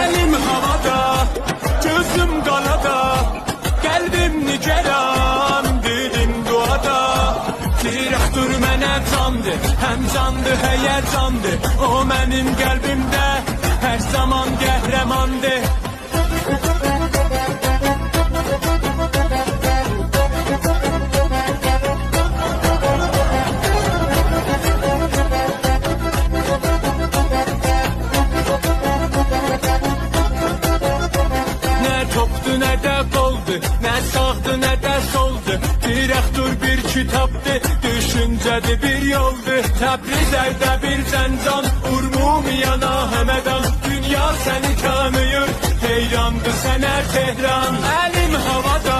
Elim havada, gözüm qalada, qəlbim nigeran, dilim duada. Direktör mənə candı, həm candı, həyəcandı. O mənim qəlbimdə hər zaman qəhrəmandı. Topdu nə də qoldu, nə sağdı nə də soldu. Direktör bir kitabdı, düşüncədi bir yoldu. Təbriz ərdə bir cəncan, Urmumiyana həmədan. Dünya səni tanıyır, heyrandı sənə Tehran. Əlim havada,